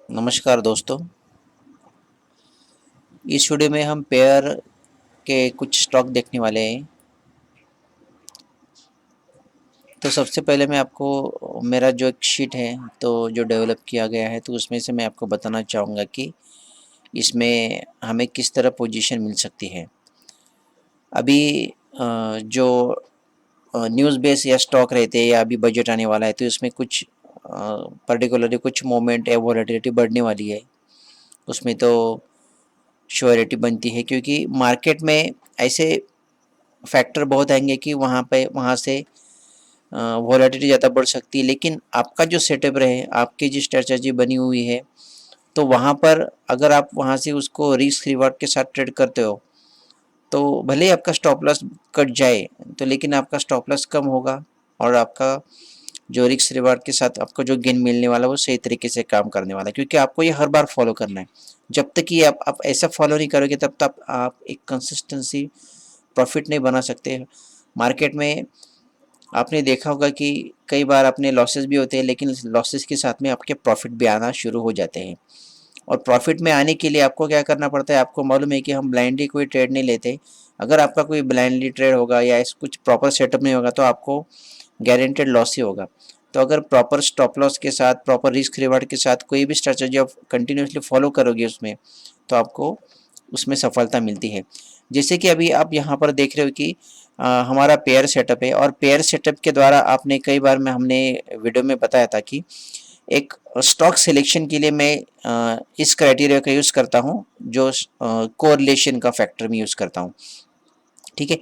नमस्कार दोस्तों। इस वीडियो में हम पेयर के कुछ स्टॉक देखने वाले हैं। तो सबसे पहले मैं आपको मेरा जो एक शीट है तो जो डेवलप किया गया है तो उसमें से मैं आपको बताना चाहूँगा कि इसमें हमें किस तरह पोजीशन मिल सकती है। अभी जो न्यूज़ बेस या स्टॉक रहते हैं या अभी बजट आने वाला है तो इसमें कुछ पर्टिकुलरली कुछ मोमेंट या वॉलेटिलिटी बढ़ने वाली है। उसमें तो श्योरिटी बनती है क्योंकि मार्केट में ऐसे फैक्टर बहुत आएंगे कि वहाँ से वॉलेटिलिटी ज़्यादा बढ़ सकती है। लेकिन आपका जो सेटअप रहे, आपकी जो स्ट्रेटजी बनी हुई है, तो वहाँ पर अगर आप वहाँ से उसको रिस्क रिवार्ड के साथ ट्रेड करते हो तो भले ही आपका स्टॉप लॉस कट जाए तो लेकिन आपका स्टॉप लॉस कम होगा और आपका जो रिस्क रिवार्ड के साथ आपको जो गेन मिलने वाला है वो सही तरीके से काम करने वाला है। क्योंकि आपको ये हर बार फॉलो करना है। जब तक कि आप ऐसा फॉलो नहीं करोगे तब तक आप एक कंसिस्टेंसी प्रॉफिट नहीं बना सकते। मार्केट में आपने देखा होगा कि कई बार अपने लॉसेस भी होते हैं लेकिन लॉसेस के साथ में आपके प्रॉफिट भी आना शुरू हो जाते हैं। और प्रॉफिट में आने के लिए आपको क्या करना पड़ता है, आपको मालूम है कि हम ब्लाइंडली कोई ट्रेड नहीं लेते। अगर आपका कोई ब्लाइंडली ट्रेड होगा या कुछ प्रॉपर सेटअप नहीं होगा तो आपको गारंटेड लॉस ही होगा। तो अगर प्रॉपर स्टॉप लॉस के साथ, प्रॉपर रिस्क रिवार्ड के साथ कोई भी स्ट्रेटजी आप कंटिन्यूसली फॉलो करोगे उसमें, तो आपको उसमें सफलता मिलती है। जैसे कि अभी आप यहाँ पर देख रहे हो कि हमारा पेयर सेटअप है और पेयर सेटअप के द्वारा आपने कई बार में हमने वीडियो में बताया था कि एक स्टॉक सिलेक्शन के लिए मैं इस क्राइटेरिया का यूज़ करता हूँ जो कोरिलेशन का फैक्टर में यूज़ करता हूँ। ठीक है।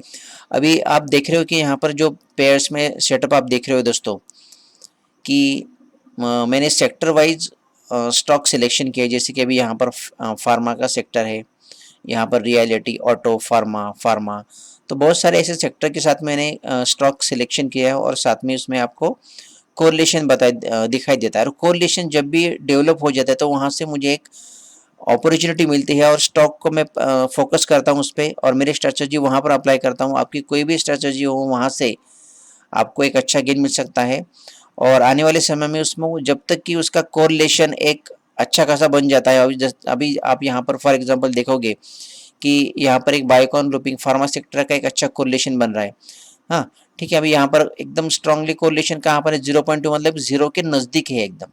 अभी आप देख रहे हो कि यहाँ पर जो पेयर्स में सेटअप आप देख रहे हो दोस्तों कि मैंने सेक्टर वाइज स्टॉक सिलेक्शन किया है। जैसे कि अभी यहाँ पर फार्मा का सेक्टर है, यहाँ पर रियलिटी, ऑटो, फार्मा, तो बहुत सारे ऐसे सेक्टर के साथ मैंने स्टॉक सिलेक्शन किया है और साथ में उसमें आपको कोरिलेशन दिखाई देता है। और कोरिलेशन जब भी डेवलप हो जाता है तो वहाँ से मुझे एक अपॉर्चुनिटी मिलती है और स्टॉक को मैं फोकस करता हूँ उस पर और मेरी स्ट्रेटजी वहाँ पर अप्लाई करता हूँ। आपकी कोई भी स्ट्रेटजी हो वहाँ से आपको एक अच्छा गेन मिल सकता है। और आने वाले समय में उसमें जब तक कि उसका कोरिलेशन एक अच्छा खासा बन जाता है, अभी आप यहाँ पर फॉर एग्जांपल देखोगे कि यहाँ पर एक बायोकॉन ग्रुपिंग फार्मा सेक्टर का एक अच्छा कोरिलेशन बन रहा है। हाँ, ठीक है। अभी यहाँ पर एकदम स्ट्रांगली कोरिलेशन कहाँ पर है, 0.2, मतलब जीरो के नज़दीक है एकदम।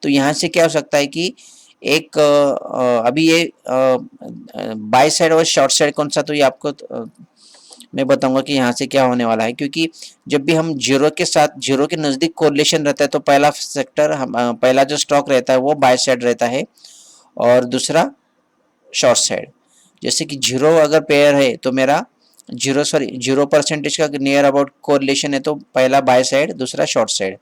तो यहाँ से क्या हो सकता है कि एक अभी ये बाय साइड और शॉर्ट साइड कौन सा, तो ये आपको मैं बताऊंगा कि यहाँ से क्या होने वाला है। क्योंकि जब भी हम जीरो के साथ, जीरो के नज़दीक कोरिलेशन रहता है तो पहला सेक्टर पहला जो स्टॉक रहता है वो बाय साइड रहता है और दूसरा शॉर्ट साइड। जैसे कि जीरो अगर पेयर है तो मेरा 0% का नियर अबाउट कोरिलेशन है तो पहला बाय साइड, दूसरा शॉर्ट साइड।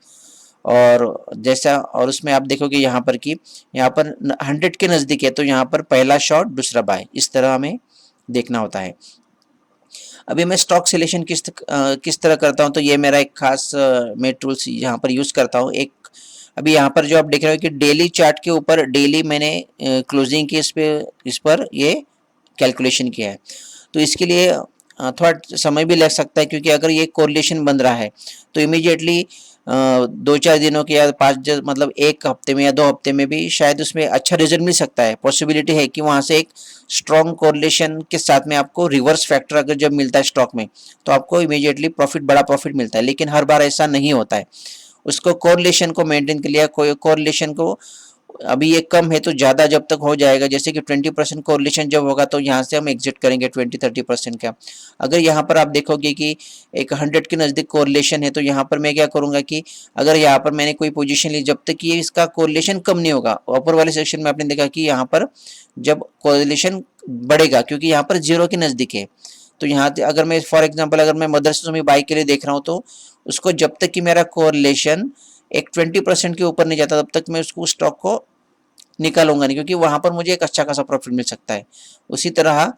और जैसा और उसमें आप देखोगे यहाँ पर कि यहाँ पर 100 के नज़दीक है तो यहाँ पर पहला शॉर्ट, दूसरा बाय, इस तरह हमें देखना होता है। अभी मैं स्टॉक सिलेक्शन किस तरह करता हूँ, तो ये मेरा एक खास मैं टूल्स यहाँ पर यूज़ करता हूँ। एक अभी यहाँ पर जो आप देख रहे हो कि डेली चार्ट के ऊपर डेली मैंने क्लोजिंग की इस पर ये कैलकुलेशन किया है। तो इसके लिए थोड़ा समय भी लग सकता है क्योंकि अगर ये कोरिलेशन बन रहा है तो इमीडिएटली 2-4 दिनों के या मतलब एक हफ्ते में या 2 हफ्ते में भी शायद उसमें अच्छा रिजल्ट मिल सकता है। पॉसिबिलिटी है कि वहाँ से एक स्ट्रॉन्ग कोरिलेशन के साथ में आपको रिवर्स फैक्टर अगर जब मिलता है स्टॉक में तो आपको इमीडिएटली प्रॉफिट, बड़ा प्रॉफिट मिलता है। लेकिन हर बार ऐसा नहीं होता है। उसको कोरिलेशन को मेंटेन के लिए कोई कोरिलेशन को अभी ये कम है तो ज़्यादा जब तक हो जाएगा, जैसे कि 20% कोरिलेशन जब होगा तो यहाँ से हम एग्जिट करेंगे 20-30% का। अगर यहाँ पर आप देखोगे कि एक 100 के नज़दीक कोरिलेशन है तो यहाँ पर मैं क्या करूँगा कि अगर यहाँ पर मैंने कोई पोजीशन ली, जब तक कि ये इसका कोरिलेशन कम नहीं होगा, ऊपर वाले सेक्शन में आपने देखा कि यहाँ पर जब कोरिलेशन बढ़ेगा क्योंकि यहाँ पर जीरो के नज़दीक है। तो यहाँ अगर मैं फॉर एग्जाम्पल अगर मैं मदरसा सुमी बाई के लिए देख रहा हूँ तो उसको जब तक कि मेरा कोरिलेशन एक 20% के ऊपर नहीं जाता तब तक मैं उसको स्टॉक को निकालूंगा नहीं, क्योंकि वहां पर मुझे एक अच्छा खासा प्रॉफिट मिल सकता है। उसी तरह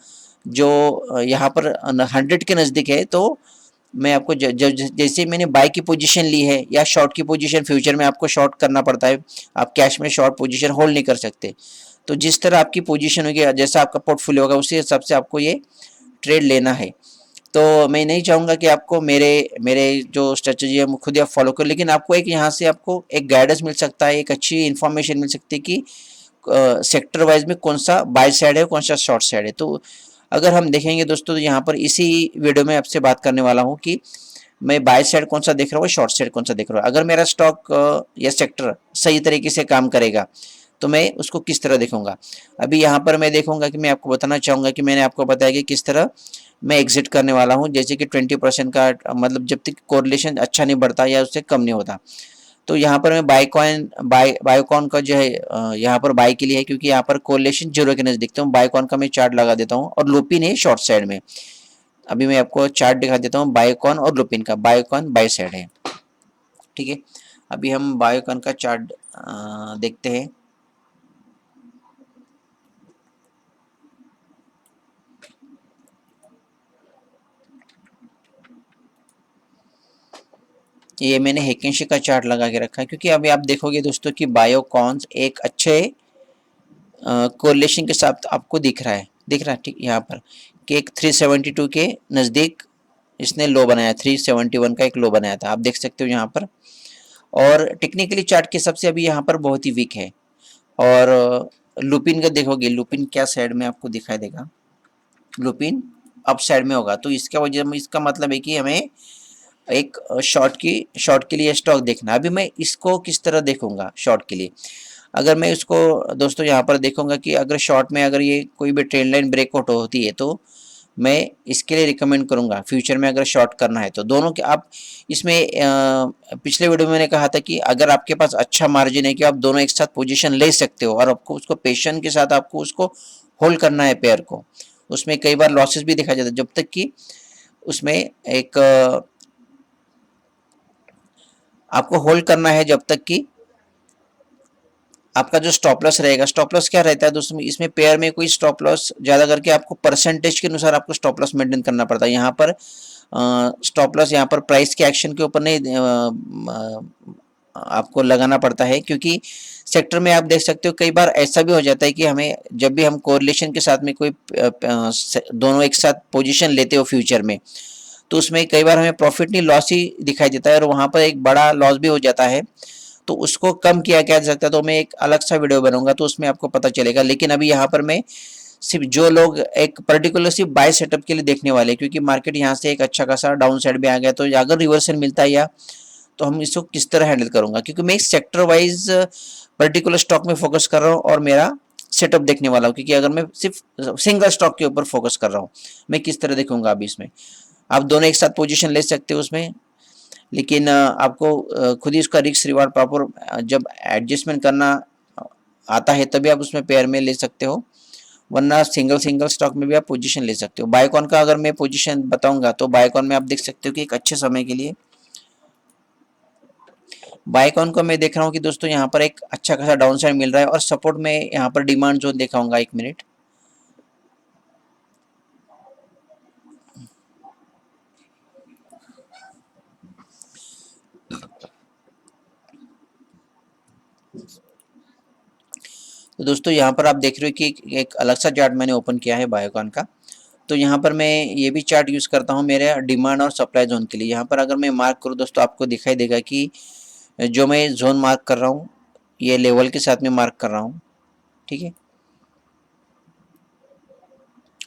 जो यहाँ पर 100 के नज़दीक है तो मैं आपको जैसे मैंने बाय की पोजीशन ली है या शॉर्ट की पोजीशन, फ्यूचर में आपको शॉर्ट करना पड़ता है, आप कैश में शॉर्ट पोजीशन होल्ड नहीं कर सकते। तो जिस तरह आपकी पोजीशन होगी, जैसा आपका पोर्टफोलियो होगा उसी हिसाब से आपको ये ट्रेड लेना है। तो मैं नहीं चाहूँगा कि आपको मेरे मेरे जो स्ट्रेटजी है वो खुद ही आप फॉलो करो, लेकिन आपको एक यहाँ से आपको एक गाइडेंस मिल सकता है, एक अच्छी इन्फॉर्मेशन मिल सकती है कि सेक्टर वाइज में कौन सा बाय साइड है, कौन सा शॉर्ट साइड है। तो अगर हम देखेंगे दोस्तों, तो यहाँ पर इसी वीडियो में आपसे बात करने वाला हूँ कि मैं बाय साइड कौन सा देख रहा हूँ, शॉर्ट साइड कौन सा देख रहा हूँ। अगर मेरा स्टॉक या सेक्टर सही तरीके से काम करेगा तो मैं उसको किस तरह देखूंगा। अभी यहाँ पर मैं देखूंगा कि मैं आपको बताना चाहूँगा कि मैंने आपको बताया कि किस तरह मैं एग्जिट करने वाला हूँ। जैसे कि 20% का, मतलब जब तक कोरिलेशन अच्छा नहीं बढ़ता या उससे कम नहीं होता, तो यहाँ पर मैं बायकॉन का जो है यहाँ पर बाय के लिए है, क्योंकि यहाँ पर कोरिलेशन जीरो के नजदीक। तो बायकॉन का मैं चार्ट लगा देता हूँ, और लुपिन है शॉर्ट साइड में। अभी मैं आपको चार्ट दिखा देता हूँ बायकॉन और लुपिन का। बायकॉन बाय साइड है, ठीक है। अभी हम बायकॉन का चार्ट देखते हैं। ये मैंने हेकेंशी का चार्ट लगा के रखा है, क्योंकि अभी आप देखोगे दोस्तों कि बायोकॉन्स एक अच्छे कोरिलेशन के साथ आपको दिख रहा है ठीक यहाँ पर, कि एक 372 के नज़दीक इसने लो बनाया, 371 का एक लो बनाया था, आप देख सकते हो यहाँ पर। और टेक्निकली चार्ट के हिसाब से अभी यहाँ पर बहुत ही वीक है। और लुपिन का देखोगे, लुपिन क्या साइड में आपको दिखाई देगा, लुपिन अप साइड में होगा। तो इसका वजह में, इसका मतलब है कि हमें एक शॉर्ट के लिए स्टॉक देखना। अभी मैं इसको किस तरह देखूंगा शॉर्ट के लिए। अगर मैं इसको दोस्तों यहाँ पर देखूंगा कि अगर शॉर्ट में अगर ये कोई भी ट्रेंड लाइन ब्रेकआउट होती है, तो मैं इसके लिए रिकमेंड करूंगा फ्यूचर में अगर शॉर्ट करना है तो। दोनों के आप इसमें पिछले वीडियो में मैंने कहा था कि अगर आपके पास अच्छा मार्जिन है कि आप दोनों एक साथ पोजीशन ले सकते हो, और आपको उसको पेशेंस के साथ आपको उसको होल्ड करना है पेयर को। उसमें कई बार लॉसेस भी दिखा जाता है, जब तक कि उसमें एक आपको होल्ड करना है, जब तक कि आपका जो स्टॉप लॉस रहेगा। स्टॉप लॉस क्या रहता है दोस्तों, इसमें पेयर में कोई स्टॉप लॉस ज़्यादा करके आपको परसेंटेज के अनुसार आपको स्टॉप लॉस मेंटेन करना पड़ता है। यहाँ पर स्टॉप लॉस यहाँ पर प्राइस के एक्शन के ऊपर नहीं आपको लगाना पड़ता है, क्योंकि सेक्टर में आप देख सकते हो कई बार ऐसा भी हो जाता है कि हमें जब भी हम कोरिलेशन के साथ में कोई दोनों एक साथ पोजीशन लेते हो फ्यूचर में, तो उसमें कई बार हमें प्रॉफिट नहीं लॉस ही दिखाई देता है, और वहाँ पर एक बड़ा लॉस भी हो जाता है। तो उसको कम किया जा सकता है, तो मैं एक अलग सा वीडियो बनाऊंगा तो उसमें आपको पता चलेगा। लेकिन अभी यहाँ पर मैं सिर्फ जो लोग एक पर्टिकुलर सिर्फ बाय सेटअप के लिए देखने वाले, क्योंकि मार्केट यहाँ से एक अच्छा खासा डाउन साइड में आ गया, तो अगर रिवर्सल मिलता है या तो हम इसको किस तरह हैंडल करूंगा, क्योंकि मैं सेक्टर वाइज पर्टिकुलर स्टॉक में फोकस कर रहा हूँ और मेरा सेटअप देखने वाला हूँ। क्योंकि अगर मैं सिर्फ सिंगल स्टॉक के ऊपर फोकस कर रहा हूँ, मैं किस तरह देखूंगा अभी इसमें। आप दोनों एक साथ पोजीशन ले सकते हो उसमें, लेकिन आपको खुद ही उसका रिस्क रिवार्ड प्रॉपर जब एडजस्टमेंट करना आता है तभी आप उसमें पेयर में ले सकते हो, वरना सिंगल सिंगल स्टॉक में भी आप पोजीशन ले सकते हो। बायकॉन का अगर मैं पोजीशन बताऊंगा तो बायकॉन में आप देख सकते हो कि एक अच्छे समय के लिए बायकॉन को मैं देख रहा हूँ कि दोस्तों यहाँ पर एक अच्छा खासा डाउन साइड मिल रहा है, और सपोर्ट में यहाँ पर डिमांड जोन दिखाऊंगा, एक मिनट। तो दोस्तों यहाँ पर आप देख रहे हो कि एक अलग सा चार्ट मैंने ओपन किया है बायोकॉन का। तो यहाँ पर मैं ये भी चार्ट यूज़ करता हूँ मेरे डिमांड और सप्लाई जोन के लिए। यहाँ पर अगर मैं मार्क करूँ दोस्तों, आपको दिखाई देगा कि जो मैं जोन मार्क कर रहा हूँ ये लेवल के साथ में मार्क कर रहा हूँ, ठीक है।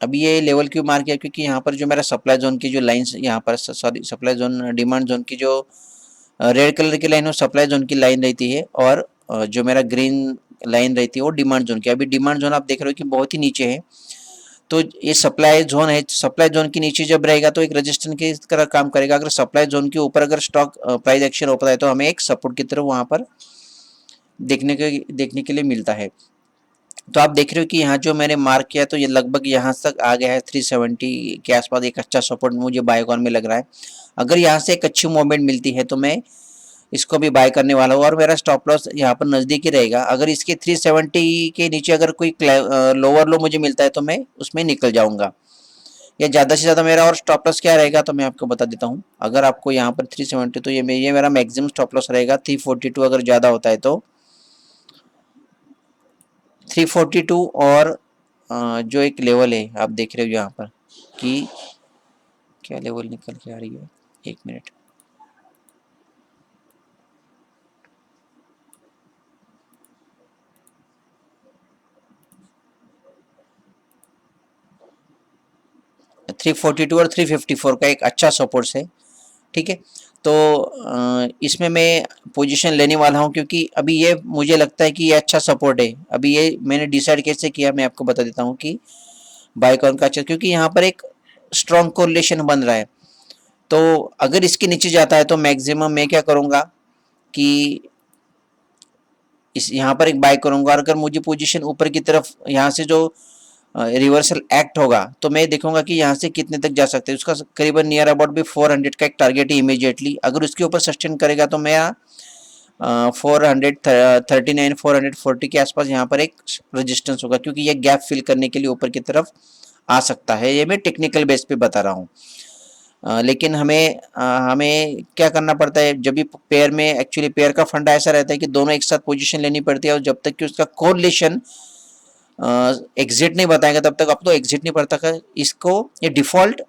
अभी ये लेवल क्यों मार्क किया, क्योंकि यहाँ पर जो मेरा सप्लाई जोन की जो लाइन्स, यहाँ पर sorry supply zone demand zone की जो रेड कलर की लाइन वो सप्लाई जोन की लाइन रहती है, और जो मेरा ग्रीन लाइन रहती है वो डिमांड जोन की। अभी डिमांड जोन आप देख रहे हो कि बहुत ही नीचे है, तो ये सप्लाई जोन है। सप्लाई जोन के नीचे जब रहेगा तो एक रजिस्टेंस की तरह काम करेगा। अगर सप्लाई जोन के ऊपर अगर स्टॉक प्राइस एक्शन होता है तो हमें एक सपोर्ट की तरफ वहाँ पर देखने के लिए मिलता है। तो आप देख रहे हो कि यहाँ जो मैंने मार्क किया तो ये लगभग यहाँ तक आ गया है, 370 के आसपास एक अच्छा सपोर्ट मुझे बायकॉन में लग रहा है। अगर यहाँ से एक अच्छी मूवमेंट मिलती है तो मैं इसको भी बाय करने वाला हूँ, और मेरा स्टॉप लॉस यहाँ पर नज़दीक ही रहेगा। अगर इसके 370 के नीचे अगर कोई लोअर लो मुझे मिलता है तो मैं उसमें निकल जाऊंगा, या ज़्यादा से ज़्यादा मेरा और स्टॉप लॉस क्या रहेगा तो मैं आपको बता देता हूँ। अगर आपको यहाँ पर 370, तो ये मेरा मैक्सिमम स्टॉप लॉस रहेगा। 342 अगर ज़्यादा होता है तो 342, और जो एक लेवल है आप देख रहे हो यहाँ पर कि क्या लेवल निकल के आ रही है, एक मिनट। 342 और 354 का एक अच्छा सपोर्ट्स है, ठीक है। तो इसमें मैं पोजीशन लेने वाला हूं, क्योंकि अभी ये मुझे लगता है कि ये अच्छा सपोर्ट है। अभी ये मैंने डिसाइड कैसे किया, मैं आपको बता देता हूं कि बाइकॉन का अच्छा, क्योंकि यहाँ पर एक स्ट्रॉन्ग कोरिलेशन बन रहा है। तो अगर इसके नीचे जाता है तो मैक्सिमम मैं क्या करूँगा कि इस यहाँ पर एक बाय करूँगा, और अगर मुझे पोजीशन ऊपर की तरफ यहाँ से जो रिवर्सल एक्ट होगा तो मैं देखूंगा कि यहाँ से कितने तक जा सकते हैं। उसका करीबन नियर अबाउट भी 400 का एक टारगेट है इमीडिएटली। अगर उसके ऊपर सस्टेन करेगा तो मैं 439 440 के आसपास यहाँ पर एक रेजिस्टेंस होगा, क्योंकि ये गैप फिल करने के लिए ऊपर की तरफ आ सकता है। ये मैं टेक्निकल बेस पे बता रहा हूँ। लेकिन हमें क्या करना पड़ता है, जब भी पेयर में, एक्चुअली पेयर का फंडा ऐसा रहता है कि दोनों एक साथ पोजीशन लेनी पड़ती है, और जब तक कि उसका कोरिलेशन एग्जिट नहीं बताएगा तब तक आपको एग्जिट नहीं पड़ता। इसको ये डिफ़ॉल्ट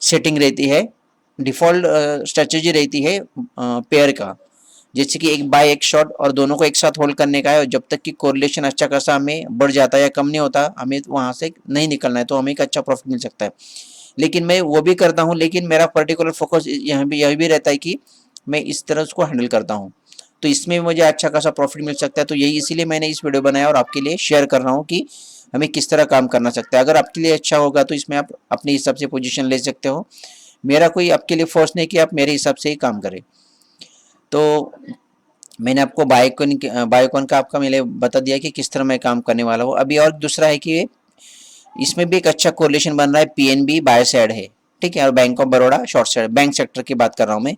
सेटिंग रहती है, डिफ़ॉल्ट स्ट्रेटजी रहती है पेयर का, जैसे कि एक बाय एक शॉर्ट और दोनों को एक साथ होल्ड करने का है। और जब तक कि कोरिलेशन अच्छा खासा हमें बढ़ जाता है या कम नहीं होता, हमें वहाँ से नहीं निकलना है, तो हमें एक अच्छा प्रॉफिट मिल सकता है। लेकिन मैं वो भी करता हूँ, लेकिन मेरा पर्टिकुलर फोकस यहाँ भी यह भी रहता है कि मैं इस तरह उसको हैंडल करता हूँ, तो इसमें मुझे अच्छा खासा प्रॉफिट मिल सकता है। तो यही इसीलिए मैंने इस वीडियो बनाया और आपके लिए शेयर कर रहा हूँ कि हमें किस तरह काम करना सकता है। अगर आपके लिए अच्छा होगा तो इसमें आप अपने हिसाब से पोजीशन ले सकते हो। मेरा कोई आपके लिए फोर्स नहीं कि आप मेरे हिसाब से ही काम करें। तो मैंने आपको बायोकॉन का आपका मैंने बता दिया कि किस तरह मैं काम करने वाला हूँ। अभी और दूसरा है कि इसमें भी एक अच्छा कोरिलेशन बन रहा है, पीएनबी बाय साइड है, ठीक है, और bank of Baroda short side, bank sector की बात कर रहा हूँ मैं।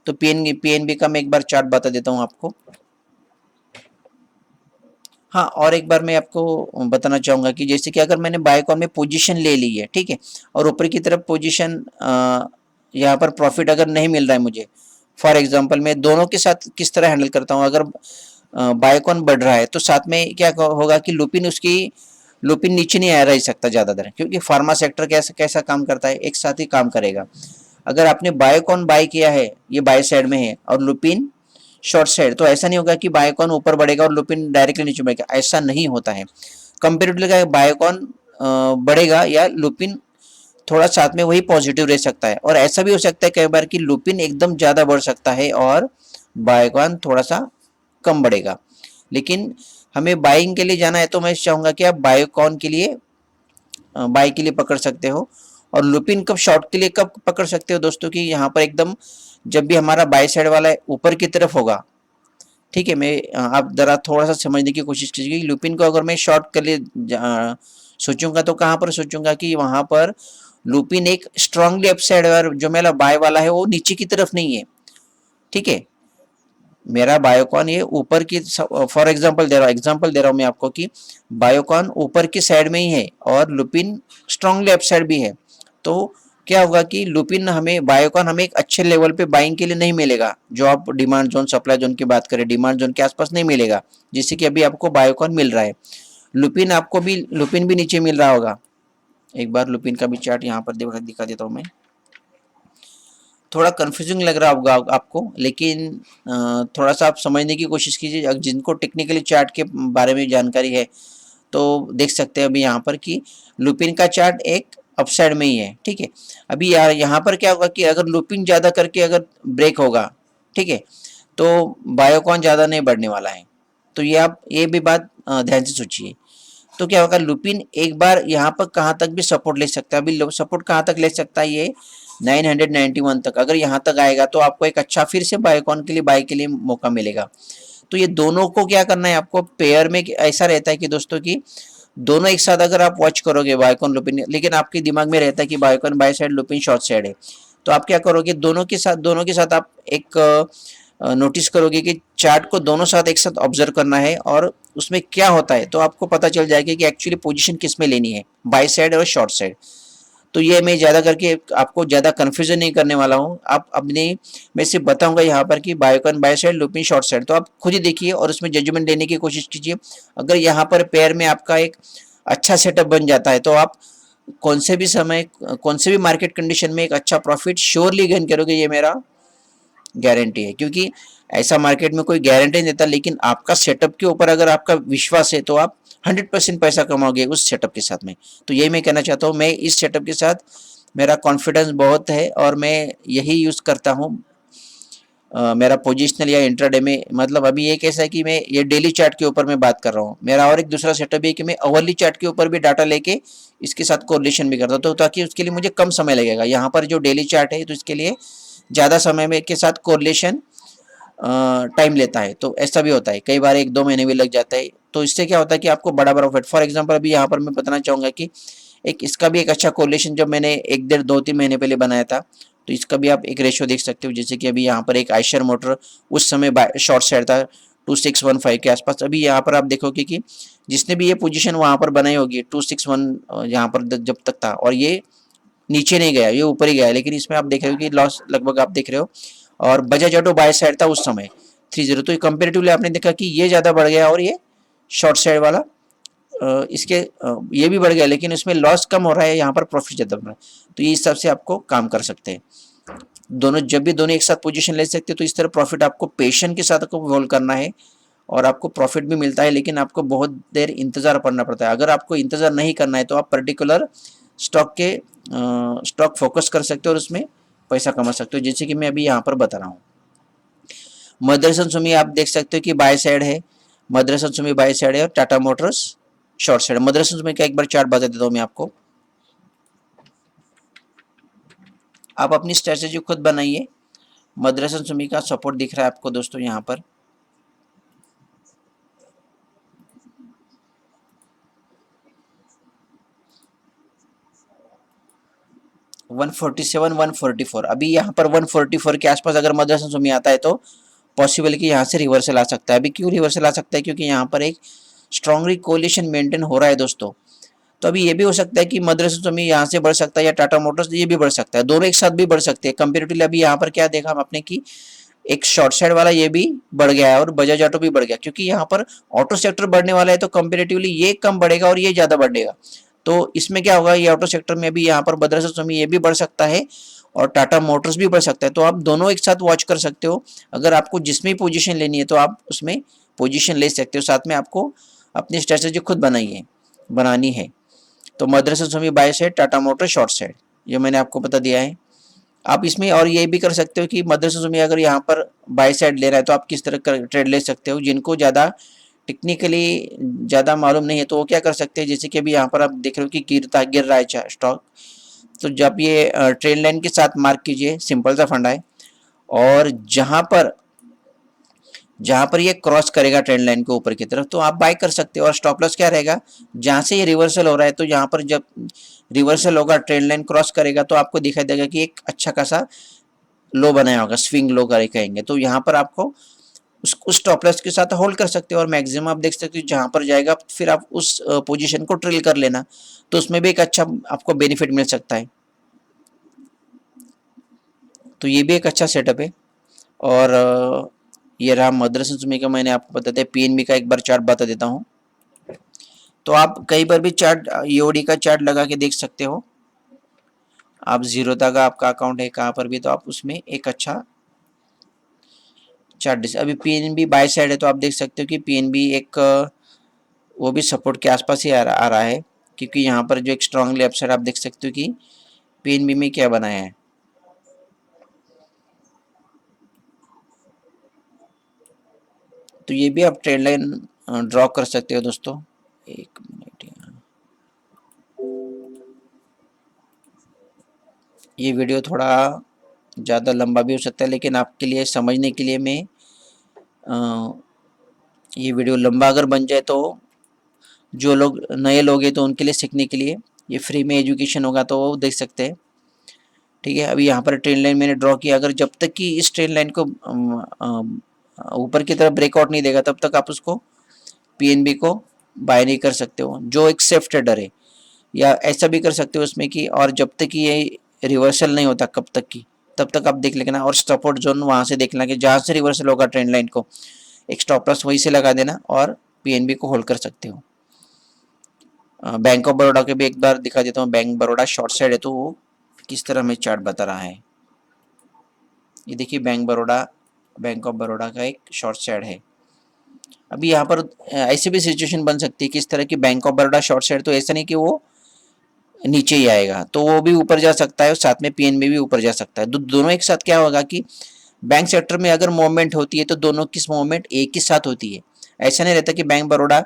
तो पीएनबी का मैं एक बार चार्ट बता देता हूँ आपको। हाँ, और एक बार मैं आपको बताना चाहूँगा कि जैसे कि अगर मैंने बायकॉन में पोजीशन ले ली है, ठीक है, और ऊपर की तरफ पोजीशन यहाँ पर प्रॉफिट अगर नहीं मिल रहा है मुझे, फॉर एग्जांपल मैं दोनों के साथ किस तरह हैंडल करता हूँ। अगर बायकॉन बढ़ रहा है तो साथ में क्या होगा कि लुपिन नीचे नहीं आ रह सकता ज़्यादातर, क्योंकि फार्मा सेक्टर कैसा कैसा काम करता है, एक साथ ही काम करेगा। अगर आपने बायकॉन बाय किया है, ये बाय साइड में है, और लुपिन शॉर्ट साइड, तो ऐसा नहीं होगा कि बायोकॉन ऊपर बढ़ेगा और लुपिन डायरेक्टली नीचे बढ़ेगा, ऐसा नहीं होता है। कंपेरेटिवली क्या बायोकॉन बढ़ेगा या लुपिन थोड़ा साथ में वही पॉजिटिव रह सकता है, और ऐसा भी हो सकता है कई बार कि लुपिन एकदम ज़्यादा बढ़ सकता है और बायोकॉन थोड़ा सा कम बढ़ेगा। लेकिन हमें बाइंग के लिए जाना है तो मैं चाहूँगा कि आप बायोकॉन के लिए बाय के लिए पकड़ सकते हो। और लुपिन कब शॉर्ट के लिए कब पकड़ सकते हो दोस्तों, कि यहाँ पर एकदम जब भी हमारा बाय साइड वाला ऊपर की तरफ होगा, ठीक है। मैं आप जरा थोड़ा सा समझने की कोशिश कीजिए कि लुपिन को अगर मैं शॉर्ट के लिए सोचूंगा तो कहाँ पर सोचूंगा कि वहां पर लुपिन एक स्ट्रांगली अपसाइड, जो मेरा बाय वाला है वो नीचे की तरफ नहीं है, ठीक है। मेरा बायोकॉन ये ऊपर की, फॉर एग्जांपल दे रहा हूँ मैं आपको कि बायोकॉन ऊपर की साइड में ही है और लुपिन स्ट्रांगली अपसाइड भी है। तो क्या होगा कि लुपिन हमें, बायोकॉन हमें एक अच्छे लेवल पे बाइंग के लिए नहीं मिलेगा, जो आप डिमांड जोन सप्लाई जोन की बात करें, डिमांड जोन के आसपास नहीं मिलेगा, जैसे कि अभी आपको बायोकॉन मिल रहा है। लुपिन भी नीचे मिल रहा होगा। एक बार लुपिन का भी चार्ट यहाँ पर दिखा देता हूँ मैं। थोड़ा कंफ्यूजिंग लग रहा होगा आपको, लेकिन थोड़ा सा आप समझने की कोशिश कीजिए। जिनको टेक्निकली चार्ट के बारे में जानकारी है तो देख सकते हैं अभी यहाँ पर कि लुपिन का चार्ट एक अपसाइड में ही है, ठीक है। अभी यार यहाँ पर क्या होगा कि अगर लुपिन ज़्यादा करके अगर ब्रेक होगा, ठीक है, तो बायोकॉन ज़्यादा नहीं बढ़ने वाला है। तो ये आप ये भी बात ध्यान से सोचिए। तो क्या होगा, लुपिन एक बार यहाँ पर कहाँ तक भी सपोर्ट ले सकता है। अभी सपोर्ट कहाँ तक ले सकता है, ये 991 तक। अगर यहाँ तक आएगा तो आपको एक अच्छा फिर से बायोकॉन के लिए बाय के लिए मौका मिलेगा। तो ये दोनों को क्या करना है आपको, पेयर में ऐसा रहता है कि दोस्तों की दोनों एक साथ अगर आप वॉच करोगे बायोकॉन लुपिन, लेकिन आपके दिमाग में रहता है कि Biocon by side Lupin short side है, तो आप क्या करोगे, दोनों के साथ आप एक नोटिस करोगे कि चार्ट को दोनों साथ एक साथ ऑब्जर्व करना है, और उसमें क्या होता है तो आपको पता चल जाएगा कि एक्चुअली पोजीशन किस में लेनी है, बाय साइड और शॉर्ट साइड। तो ये मैं ज़्यादा करके आपको ज़्यादा कन्फ्यूजन नहीं करने वाला हूँ। आप अपने मैं सिर्फ बताऊंगा यहाँ पर कि Biocon by side Lupin short side, तो आप खुद ही देखिए और उसमें जजमेंट लेने की कोशिश कीजिए। अगर यहाँ पर पेयर में आपका एक अच्छा सेटअप बन जाता है तो आप कौन से भी समय, कौन से भी मार्केट कंडीशन में एक अच्छा प्रॉफिट श्योरली गेन करोगे, ये मेरा गारंटी है। क्योंकि ऐसा मार्केट में कोई गारंटी नहीं देता, लेकिन आपका सेटअप के ऊपर अगर आपका विश्वास है तो आप 100% पैसा कमाओगे उस सेटअप के साथ में। तो यही मैं कहना चाहता हूँ, मैं इस सेटअप के साथ मेरा कॉन्फिडेंस बहुत है और मैं यही यूज़ करता हूँ मेरा पोजिशनल या इंट्राडे में। मतलब अभी ये कैसा है कि मैं ये डेली चार्ट के ऊपर मैं बात कर रहा हूँ। मेरा और एक दूसरा सेटअप है कि मैं अवर्ली चार्ट के ऊपर भी डाटा लेके इसके साथ कोरिलेशन भी करता हूँ, तो ताकि उसके लिए मुझे कम समय लगेगा। यहाँ पर जो डेली चार्ट है तो इसके लिए ज़्यादा समय में के साथ कोरिलेशन टाइम लेता है, तो ऐसा भी होता है, कई बार 1-2 महीने भी लग जाता है। तो इससे क्या होता है कि आपको बड़ा प्रॉफिट, फॉर एग्जांपल अभी यहाँ पर मैं बताना चाहूँगा कि एक इसका भी एक अच्छा कोरिलेशन जब मैंने 1-1.5-2-3 महीने पहले बनाया था, तो इसका भी आप एक रेशियो देख सकते हो। जैसे कि अभी यहाँ पर एक आयशर मोटर उस समय शॉर्ट साइड था 2615 के आसपास। अभी यहाँ पर आप देखोगे कि जिसने भी ये पोजीशन वहाँ पर बनाई होगी 261 यहाँ पर जब तक था, और ये नीचे नहीं गया, ये ऊपर ही गया, लेकिन इसमें आप देख रहे हो कि लॉस लगभग आप देख रहे हो। और बजाज ऑटो बाय साइड था उस समय 30, तो कंपेरेटिवली आपने देखा कि ये ज़्यादा बढ़ गया और ये शॉर्ट साइड वाला इसके ये भी बढ़ गया, लेकिन इसमें लॉस कम हो रहा है, यहाँ पर प्रॉफिट ज़्यादा बढ़ रहा है। तो ये हिसाब से आपको काम कर सकते हैं। दोनों जब भी दोनों एक साथ पोजीशन ले सकते हैं, तो इस तरह प्रॉफिट आपको पेशेंट के साथ आपको होल्ड करना है और आपको प्रॉफिट भी मिलता है, लेकिन आपको बहुत देर इंतज़ार करना पड़ता है। अगर आपको इंतज़ार नहीं करना है तो आप पर्टिकुलर स्टॉक फोकस कर सकते हो और उसमें पैसा कमा सकते हो, जैसे कि मैं अभी यहाँ पर बता रहा हूँ। मदरसन सुमी आप देख सकते हो कि बाय साइड है, मदरसन सुमी बाय साइड है और Tata motors short side. Motherson Sumi का एक बार चार्ट बता देता हूँ मैं आपको, आप अपनी स्ट्रेटेजी खुद बनाइए। मदरसन सुमी का सपोर्ट दिख रहा है आपको दोस्तों यहाँ पर, वन 147 144। अभी यहाँ पर 144 के आसपास अगर मदरसन सुमी आता है तो पॉसिबल कि यहाँ से रिवर्सल आ सकता है। अभी क्यों रिवर्सल आ सकता है, क्योंकि यहाँ पर एक स्ट्रॉन्गली कोलिशन मेंटेन हो रहा है दोस्तों। तो अभी ये भी हो सकता है कि मदरसन सुमी यहाँ से बढ़ सकता है या टाटा मोटर्स ये भी बढ़ सकता है, दोनों एक साथ भी बढ़ सकते हैं कंपेरेटिवली। अभी यहाँ पर क्या देखा आपने कि एक शॉर्ट साइड वाला ये भी बढ़ गया है और बजाज ऑटो भी बढ़ गया, क्योंकि यहाँ पर ऑटो सेक्टर बढ़ने वाला है तो कंपेरेटिवली ये कम बढ़ेगा और ये ज़्यादा बढ़ेगा। तो इसमें क्या होगा, ये ऑटो सेक्टर में अभी यहाँ पर मदरसन सुमी ये भी बढ़ सकता है और टाटा मोटर्स भी बढ़ सकता है। तो आप दोनों एक साथ वॉच कर सकते हो। अगर आपको जिसमें पोजीशन लेनी है तो आप उसमें पोजीशन ले सकते हो, साथ में आपको अपनी स्ट्रेटेजी खुद बनानी है। तो Motherson Sumi buy side, Tata motor short side, ये मैंने आपको बता दिया है। आप इसमें और ये भी कर सकते हो कि मदरसन सुमी अगर यहाँ पर बाय साइड ले रहा है तो आप किस तरह का ट्रेड ले सकते हो। जिनको ज़्यादा टेक्निकली ज़्यादा मालूम नहीं है तो वो क्या कर सकते हैं, जैसे कि अभी यहाँ पर आप देख रहे हो कि गिर रहा है स्टॉक, तो जब ये ट्रेड लाइन के साथ मार्क कीजिए, सिंपल सा फंडा है। और जहाँ पर ये क्रॉस करेगा ट्रेंड लाइन के ऊपर की तरफ तो आप बाय कर सकते हो। और स्टॉप लॉस क्या रहेगा, जहाँ से ये रिवर्सल हो रहा है तो यहाँ पर जब रिवर्सल होगा ट्रेंड लाइन क्रॉस करेगा तो आपको दिखाई देगा कि एक अच्छा खासा लो बनाया होगा, स्विंग लो कहेंगे। तो यहाँ पर आपको उस स्टॉप लॉस के साथ होल्ड कर सकते हो और मैक्सिमम आप देख सकते हो जहाँ पर जाएगा फिर आप उस पोजीशन को ट्रिल कर लेना, तो उसमें भी एक अच्छा आपको बेनिफिट मिल सकता है। तो ये भी एक अच्छा सेटअप है। और ये रहा मदरसन सुमी का, मैंने आपको बता दिया। पीएनबी का एक बार चार्ट बता देता हूँ, तो आप कहीं पर भी चार्ट ईओडी का चार्ट लगा के देख सकते हो। आप जीरोधा का आपका अकाउंट है कहाँ पर भी, तो आप उसमें एक अच्छा चार्ट। अभी पीएनबी बाय साइड है तो आप देख सकते हो कि पीएनबी एक वो भी सपोर्ट के आसपास ही आ रहा है, क्योंकि यहाँ पर जो एक स्ट्रांगली अपसाइड आप देख सकते हो कि पीएनबी में क्या बनाया है। तो ये भी आप ट्रेंड लाइन ड्रॉ कर सकते हो दोस्तों। एक मिनट, ये वीडियो थोड़ा ज़्यादा लंबा भी हो सकता है, लेकिन आपके लिए समझने के लिए मैं ये वीडियो लंबा अगर बन जाए तो जो लोग नए लोग हैं तो उनके लिए सीखने के लिए ये फ्री में एजुकेशन होगा तो वो देख सकते हैं। ठीक है, अभी यहाँ पर ट्रेन लाइन मैंने ड्रॉ किया। अगर जब तक कि इस ट्रेन लाइन को ऊपर की तरफ ब्रेकआउट नहीं देगा तब तक आप उसको पीएनबी को बाय नहीं कर सकते हो, जो एक सेफ ट्रेडर है। या ऐसा भी कर सकते हो उसमें कि और जब तक कि ये रिवर्सल नहीं होता कब तक की, तब तक आप देख लेना और सपोर्ट जोन वहाँ से देखना कि जहाँ से रिवर्सल होगा ट्रेंड लाइन को एक स्टॉप लॉस वहीं से लगा देना और पीएनबी को होल्ड कर सकते हो। बैंक ऑफ बड़ौदा के भी एक बार दिखा देता हूँ। बैंक बड़ौदा शॉर्ट साइड है तो वो किस तरह हमें चार्ट बता रहा है। ये देखिए बैंक ऑफ बड़ौदा का एक शॉर्ट साइड है। अभी यहाँ पर ऐसी भी सिचुएशन बन सकती है किस तरह की bank of Baroda short side, तो ऐसा नहीं कि वो नीचे ही आएगा, तो वो भी ऊपर जा सकता है और साथ में पीएनबी भी ऊपर जा सकता है। दोनों एक साथ क्या होगा कि बैंक सेक्टर में अगर मूवमेंट होती है तो दोनों की मूवमेंट एक ही साथ होती है। ऐसा नहीं रहता कि बैंक बड़ौदा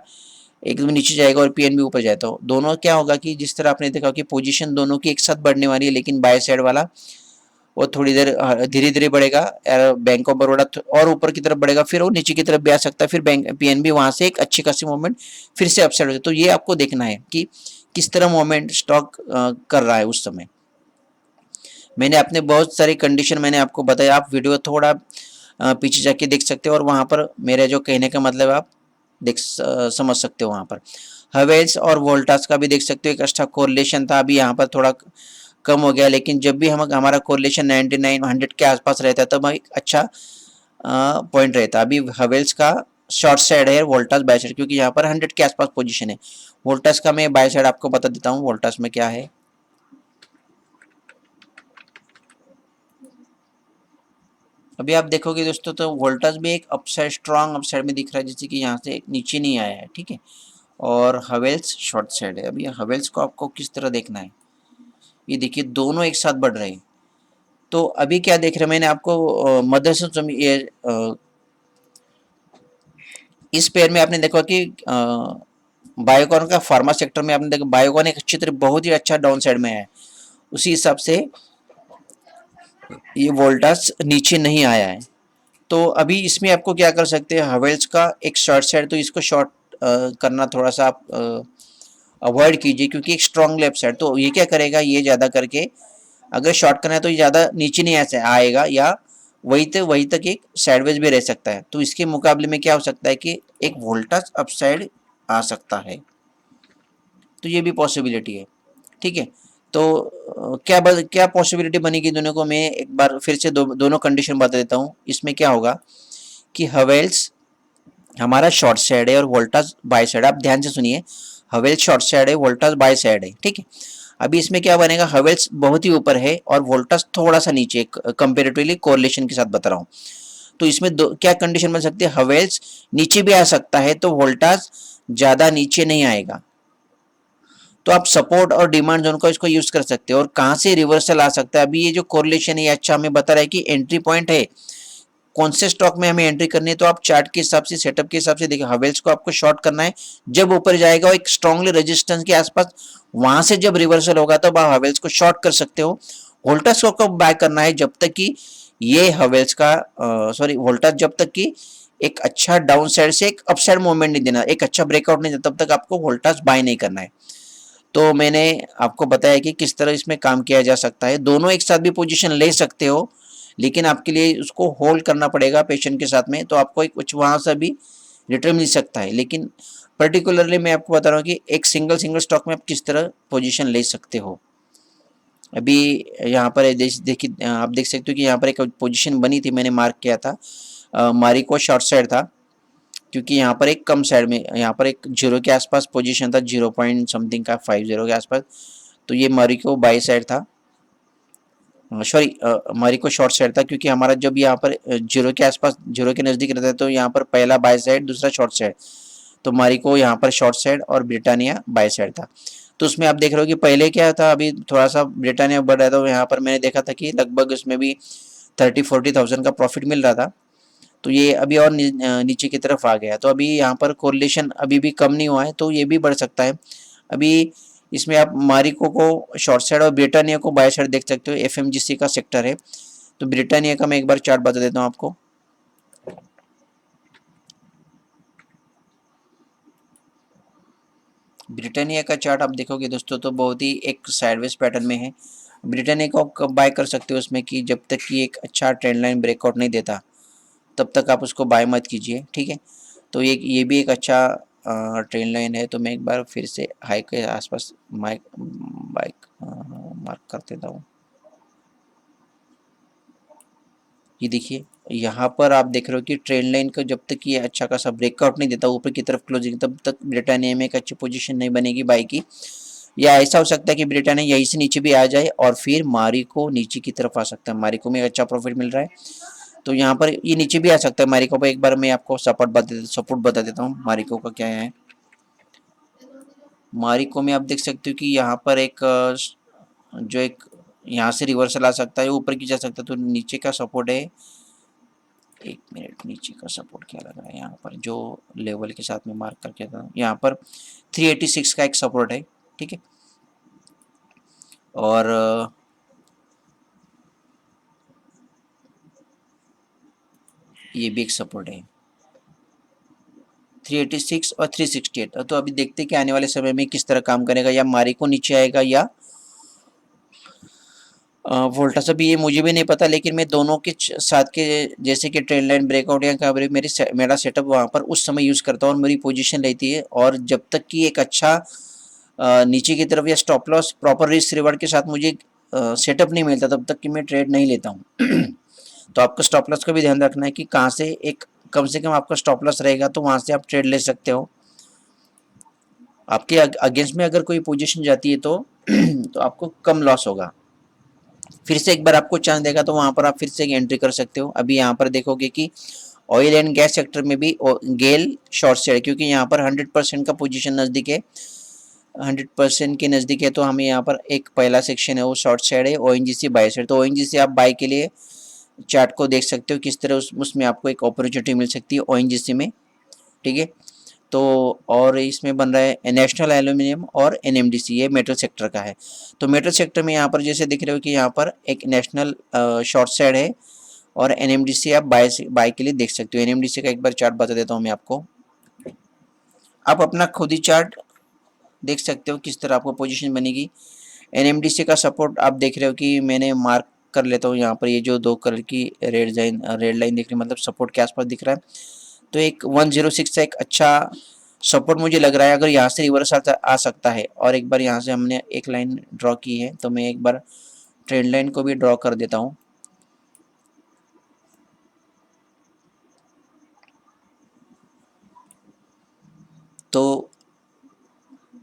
एकदम नीचे जाएगा और पीएनबी ऊपर जाता हो। दोनों क्या होगा कि जिस तरह आपने देखा कि पोजीशन दोनों की एक साथ बढ़ने वाली है, लेकिन बाय साइड वाला वो थोड़ी देर धीरे धीरे बढ़ेगा, बैंक ऑफ बड़ौदा और ऊपर की तरफ बढ़ेगा, फिर वो नीचे की तरफ भी आ सकता है, फिर बैंक पीएनबी वहां से एक अच्छी खासी मूवमेंट फिर से अपसाइड हो जाए। तो ये आपको देखना है कि किस तरह मूवमेंट स्टॉक कर रहा है उस समय। मैंने अपने बहुत सारी कंडीशन मैंने आपको बताया, आप वीडियो थोड़ा पीछे जाके देख सकते हो और वहाँ पर मेरे जो कहने का मतलब आप समझ सकते हो। वहाँ पर हवेल्स और वोल्टास का भी देख सकते हो, एक अच्छा कोरिलेशन था, अभी यहाँ पर थोड़ा कम हो गया, लेकिन जब भी हम हमारा कोरिलेशन 99 100 के आसपास रहता है तब एक अच्छा पॉइंट रहता है। अभी हवेल्स का शॉर्ट साइड है, वोल्टास बाय साइड, क्योंकि यहाँ पर 100 के आसपास पोजीशन है। वोल्टास का मैं बाय साइड आपको बता देता हूँ, वोल्टास में क्या है। अभी आप देखोगे दोस्तों तो वोल्टास भी एक अपसाइड स्ट्रांग अपसाइड में दिख रहा है, जैसे कि यहाँ से नीचे नहीं आया है, ठीक है। और हवेल्स शॉर्ट साइड है। अभी हवेल्स को आपको किस तरह देखना है, ये देखिए दोनों एक साथ बढ़ रहे हैं। तो अभी क्या देख रहे हैं, मैंने आपको मदरसन ये इस पेयर में आपने देखा कि बायोकॉन का फार्मा सेक्टर में आपने देखा बायोकॉन एक अच्छी तरह बहुत ही अच्छा डाउन साइड में है, उसी हिसाब से ये वोल्टास नीचे नहीं आया है। तो अभी इसमें आपको क्या कर सकते हैं, हवेल्स का एक शॉर्ट साइड, तो इसको शॉर्ट करना थोड़ा सा आप अवॉइड कीजिए, क्योंकि एक स्ट्रॉन्ग लेफ्ट साइड, तो ये क्या करेगा, ये ज़्यादा करके अगर शॉर्ट करना है तो ये ज़्यादा नीचे नहीं ऐसे आएगा, या वही तक एक साइडवेज भी रह सकता है। तो इसके मुकाबले में क्या हो सकता है कि एक वोल्टास अपसाइड आ सकता है, तो ये भी पॉसिबिलिटी है, ठीक है। तो क्या पॉसिबिलिटी बनेगी दोनों को, मैं एक बार फिर से दोनों कंडीशन बता देता हूँ। इसमें क्या होगा कि हवेल्स हमारा शॉर्ट साइड है और वोल्टास बाय साइड, आप ध्यान से सुनिए, हवेल्स शॉर्ट साइड है, वोल्टास बाय साइड है, ठीक है। अभी इसमें क्या बनेगा, हवेल्स बहुत ही ऊपर है और वोल्टास थोड़ा सा नीचे, कंपेरेटिवली कोरिलेशन के साथ बता रहा हूँ। तो इसमें क्या कंडीशन बन सकती है, हवेल्स नीचे भी आ सकता है तो वोल्टास ज्यादा नीचे नहीं आएगा। तो आप सपोर्ट और डिमांड जोन को इसको यूज कर सकते हो। और कहाँ से रिवर्सल आ सकता है, अभी ये जो कोरिलेशन है अच्छा हमें बता रहा है कि एंट्री पॉइंट है, कौन से स्टॉक में हमें एंट्री करनी है। तो आप चार्ट के हिसाब से, सेटअप के हिसाब से देखिए, हवेल्स को आपको शॉर्ट करना है, जब ऊपर जाएगा एक स्ट्रांगली रेजिस्टेंस के आसपास, वहां से जब रिवर्सल होगा तब आप हवेल्स को शॉर्ट कर सकते हो। वोल्टास को बाय करना है जब तक कि ये हवेल्स का वोल्टास जब तक कि एक अच्छा डाउन साइड से एक अपसाइड मूवमेंट नहीं देना, एक अच्छा ब्रेकआउट नहीं देना, तब तक आपको वोल्टास बाय नहीं करना है। तो मैंने आपको बताया कि किस तरह इसमें काम किया जा सकता है। दोनों एक साथ भी पोजीशन ले सकते हो, लेकिन आपके लिए उसको होल्ड करना पड़ेगा पेशेंट के साथ में, तो आपको एक कुछ वहाँ से भी रिटर्न मिल सकता है। लेकिन पर्टिकुलरली मैं आपको बता रहा हूँ कि एक सिंगल स्टॉक में आप किस तरह पोजीशन ले सकते हो। अभी यहाँ पर देखिए, आप देख सकते हो कि यहाँ पर एक पोजीशन बनी थी, मैंने मार्क किया था, मारिको शॉर्ट साइड था, क्योंकि यहाँ पर एक कम साइड में, यहाँ पर एक जीरो के आसपास पोजीशन था, 0 पॉइंट समथिंग का 50 के आसपास, तो ये मारिको बाई साइड था, सॉरी मारिको शॉर्ट साइड था, क्योंकि हमारा जब यहाँ पर जीरो के आसपास, जीरो के नज़दीक रहता है, तो यहाँ पर पहला बाय साइड, दूसरा शॉर्ट साइड, तो मारिको यहाँ पर शॉर्ट साइड और ब्रिटानिया बाय साइड था। तो उसमें आप देख रहे हो कि पहले क्या था, अभी थोड़ा सा ब्रिटानिया बढ़ रहा था, तो यहाँ पर मैंने देखा था कि लगभग उसमें भी 30-40 थाउजेंड का प्रॉफिट मिल रहा था। तो ये अभी और नीचे की तरफ आ गया, तो अभी यहाँ पर कोरिलेशन अभी भी कम नहीं हुआ है, तो ये भी बढ़ सकता है। अभी इसमें आप मारिको को शॉर्ट साइड और ब्रिटानिया को बाय साइड देख सकते हो, एफएमजीसी का सेक्टर है। तो ब्रिटानिया का मैं एक बार चार्ट बता देता हूँ आपको। ब्रिटानिया का चार्ट आप देखोगे दोस्तों तो बहुत ही एक साइडवेज पैटर्न में है। ब्रिटानिया को आप कब बाय कर सकते हो, उसमें कि जब तक कि एक अच्छा ट्रेंड लाइन ब्रेकआउट नहीं देता तब तक आप उसको बाय मत कीजिए, ठीक है। तो ये भी एक अच्छा ट्रेंड लाइन है। तो मैं एक बार फिर से हाई के आसपास माइक बाइक मार्क कर देता हूँ। ये देखिए, यहाँ पर आप देख रहे हो कि ट्रेंड लाइन का जब तक ये अच्छा खासा ब्रेकआउट नहीं देता ऊपर की तरफ क्लोजिंग, तब तक ब्रिटानिया में एक अच्छी पोजीशन नहीं बनेगी बाई की। या ऐसा हो सकता है कि ब्रिटानिया यहीं से नीचे भी आ जाए और फिर मारिको नीचे की तरफ आ सकता है, मारिको में एक अच्छा प्रॉफिट मिल रहा है, तो यहाँ पर ये नीचे भी आ सकता है मारिको पर। एक बार मैं आपको सपोर्ट बता देता हूँ मारिको का क्या है। मारिको में आप देख सकते हो कि यहाँ पर एक जो एक यहाँ से रिवर्सल आ सकता है, ऊपर की जा सकता है, तो नीचे का सपोर्ट है। एक मिनट, नीचे का सपोर्ट क्या लग रहा है यहाँ पर, जो लेवल के साथ में मार्क करके था, यहाँ पर 386 का एक सपोर्ट है। ठीक है, और ये भी एक सपोर्ट है 386 और 368। तो अभी देखते हैं कि आने वाले समय में किस तरह काम करेगा, या मारिको नीचे आएगा या वोल्टास। अभी ये मुझे भी नहीं पता, लेकिन मैं दोनों के साथ के, जैसे कि ट्रेंड लाइन ब्रेकआउट या कवरेज, मेरा सेटअप वहाँ पर उस समय यूज़ करता हूँ और मेरी पोजीशन रहती है। और जब तक कि एक अच्छा नीचे की तरफ या stop loss proper risk reward के साथ मुझे सेटअप नहीं मिलता, तब तक कि मैं ट्रेड नहीं लेता हूँ। तो आपको स्टॉप लॉस का भी ध्यान रखना है कि कहाँ से एक कम से कम आपका स्टॉप लॉस रहेगा, तो वहाँ से आप ट्रेड ले सकते हो। आपके अगेंस्ट में अगर कोई पोजीशन जाती है तो तो आपको कम लॉस होगा। फिर से एक बार आपको चांस देगा तो वहां पर आप फिर से एंट्री कर सकते हो। अभी यहाँ पर देखोगे कि ऑयल एंड गैस सेक्टर में भी गेल शॉर्ट साइड है, क्योंकि यहाँ पर 100% का पोजीशन नज़दीक है, 100% के नज़दीक है। तो हमें यहाँ पर एक पहला सेक्शन है वो शॉर्ट साइड है, ओएनजीसी बाय साइड। तो ओएनजीसी आप बाय के लिए चार्ट को देख सकते हो किस तरह उसमें आपको एक अपॉर्चुनिटी मिल सकती है ओएनजीसी में। ठीक है, तो और इसमें बन रहा है नेशनल एल्यूमिनियम और एनएमडीसी, ये मेटल सेक्टर का है। तो मेटल सेक्टर में यहाँ पर जैसे दिख रहे हो कि यहाँ पर एक नेशनल शॉर्ट साइड है, और एनएमडीसी आप बाय के लिए देख सकते हो। एनएमडीसी का एक बार चार्ट बता देता हूँ मैं आपको, आप अपना खुद ही चार्ट देख सकते हो किस तरह आपको पोजीशन बनेगी। एनएमडीसी का सपोर्ट आप देख रहे हो कि मैंने मार्क कर लेता हूँ यहाँ पर, ये जो दो कलर की रेड लाइन दिख रही है, मतलब सपोर्ट के आसपास दिख रहा है। तो एक 106 से एक अच्छा सपोर्ट मुझे लग रहा है, अगर यहाँ से रिवर्स आ सकता है। और एक बार यहाँ से हमने एक लाइन ड्रॉ की है, तो मैं एक बार ट्रेंड लाइन को भी ड्रॉ कर देता हूँ। तो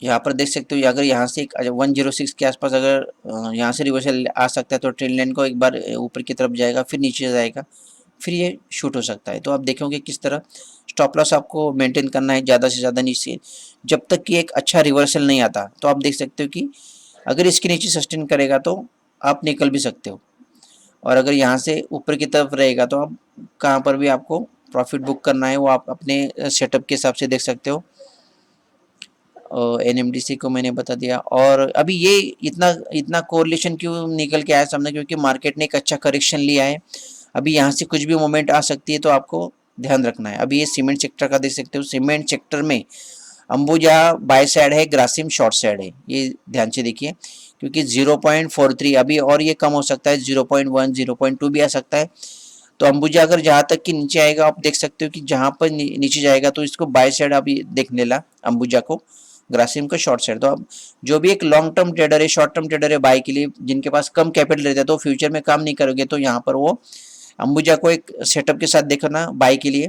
यहाँ पर देख सकते हो, अगर यहाँ से एक 106 के आसपास अगर यहाँ से रिवर्सल आ सकता है, तो ट्रेंड लाइन को एक बार ऊपर की तरफ जाएगा, फिर नीचे जाएगा, फिर ये शूट हो सकता है। तो आप देखोगे किस तरह स्टॉप लॉस आपको मेंटेन करना है ज़्यादा से ज़्यादा नीचे, जब तक कि एक अच्छा रिवर्सल नहीं आता। तो आप देख सकते हो कि अगर इसके नीचे सस्टेन करेगा तो आप निकल भी सकते हो, और अगर यहाँ से ऊपर की तरफ रहेगा तो आप कहाँ पर भी आपको प्रॉफिट बुक करना है वो आप अपने सेटअप के हिसाब से देख सकते हो। एनएमडीसी को मैंने बता दिया। और अभी ये इतना इतना कोरिलेशन क्यों निकल के आया सामने, क्योंकि मार्केट ने एक अच्छा करेक्शन लिया है। अभी यहाँ से कुछ भी मोमेंट आ सकती है, तो आपको ध्यान रखना है। अभी ये सीमेंट सेक्टर का देख सकते हो, सीमेंट सेक्टर में अंबुजा बाय साइड है, ग्रासिम शॉर्ट साइड है, ये ध्यान से देखिए। क्योंकि 0.43 अभी और ये कम हो सकता है, 0.1 0.2 भी आ सकता है। तो अंबुजा अगर जहाँ तक कि नीचे आएगा, आप देख सकते हो कि जहाँ पर नीचे जाएगा तो इसको बाय साइड आप देख लेला अंबुजा को, ग्रासिम को शॉर्ट साइड। तो अब जो भी एक लॉन्ग टर्म ट्रेडर है, शॉर्ट टर्म ट्रेडर है बाय के लिए, जिनके पास कम कैपिटल रहता है, तो फ्यूचर में काम नहीं करोगे, तो यहाँ पर वो अंबुजा को एक सेटअप के साथ देखना बाय के लिए।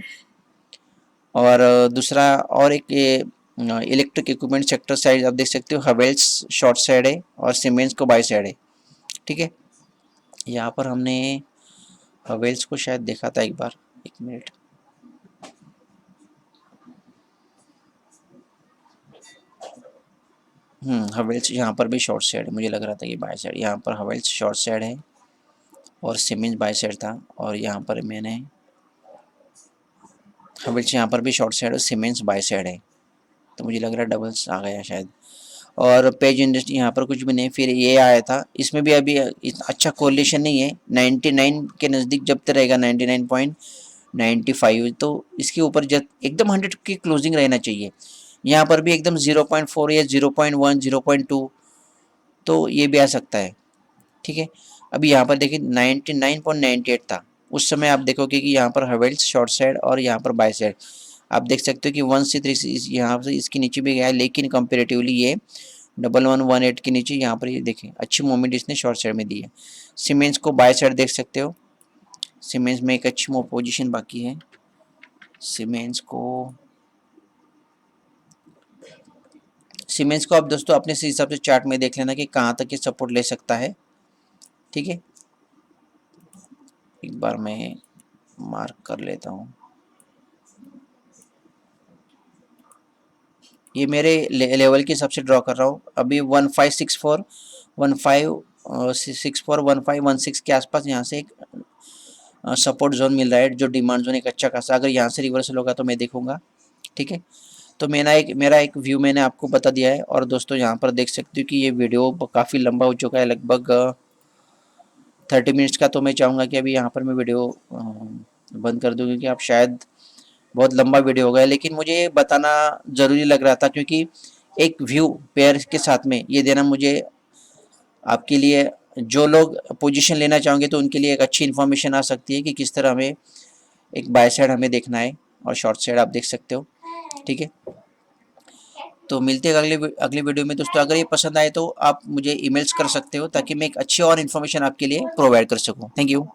और दूसरा और एक ये इलेक्ट्रिक इक्विपमेंट सेक्टर साइड आप देख सकते हो, हवेल्स शॉर्ट साइड है और सीमेंस को बाय साइड है। ठीक है, यहाँ पर हमने हवेल्स को शायद देखा था एक बार, एक मिनट। हवेल्स यहाँ पर भी शॉर्ट साइड है, मुझे लग रहा था कि बाय साइड। यहाँ पर हवेल्स शॉर्ट साइड है और सीमेंस बाय साइड था, और यहाँ पर मैंने हवेल्स यहाँ पर भी शॉर्ट साइड और सीमेंस बाय साइड है। तो मुझे लग रहा है डबल्स आ गया शायद। और पेज इंडस्ट्री यहाँ पर कुछ भी नहीं, फिर ये आया था, इसमें भी अभी अच्छा कोरिलेशन नहीं है। 99 के नज़दीक जब तक रहेगा, 99.95, तो इसके ऊपर जब एकदम 100 की क्लोजिंग रहना चाहिए। यहाँ पर भी एकदम 0.4 या 0.1 0.2, तो ये भी आ सकता है। ठीक है, अभी यहाँ पर देखिए 99.98 था, उस समय आप देखोगे कि यहाँ पर हवेल्स शॉर्ट साइड और यहाँ पर बाय साइड आप देख सकते हो कि 1 से 3 यहाँ से इसके नीचे भी गया है, लेकिन कंपेरेटिवली ये 1118 के नीचे यहाँ पर ये देखें अच्छी मूवमेंट इसने शॉर्ट साइड में दी है। सीमेंस को बाय साइड देख सकते हो, सीमेंस में एक अच्छी पोजीशन बाकी है। सीमेंस को आप दोस्तों अपने से हिसाब से चार्ट में देख लेना कि कहाँ तक ये सपोर्ट ले सकता है। ठीक है, एक बार मैं मार्क कर लेता हूँ। ये मेरे लेवल के हिसाब से ड्रॉ कर रहा हूँ। अभी 1564 15 के आसपास यहाँ से एक सपोर्ट जोन मिल रहा है, जो डिमांड जोन एक अच्छा खासा। अगर यहाँ से रिवर्सल होगा तो मैं देखूंगा, ठीक है। तो मेरा एक व्यू मैंने आपको बता दिया है। और दोस्तों यहाँ पर देख सकते हो कि ये वीडियो काफ़ी लंबा हो चुका है, लगभग 30 मिनट्स का। तो मैं चाहूँगा कि अभी यहाँ पर मैं वीडियो बंद कर दूँ, क्योंकि आप शायद बहुत लंबा वीडियो हो गया, लेकिन मुझे ये बताना ज़रूरी लग रहा था, क्योंकि एक व्यू पेयर के साथ में ये देना मुझे आपके लिए, जो लोग पोजीशन लेना चाहोगे तो उनके लिए एक अच्छी इन्फॉर्मेशन आ सकती है कि किस तरह हमें एक बाय साइड हमें देखना है और शॉर्ट साइड आप देख सकते हो, ठीक है। तो मिलते हैं अगले वीडियो में दोस्तों। अगर ये पसंद आए तो आप मुझे ईमेल्स कर सकते हो, ताकि मैं एक अच्छी और इन्फॉर्मेशन आपके लिए प्रोवाइड कर सकूँ। Thank you.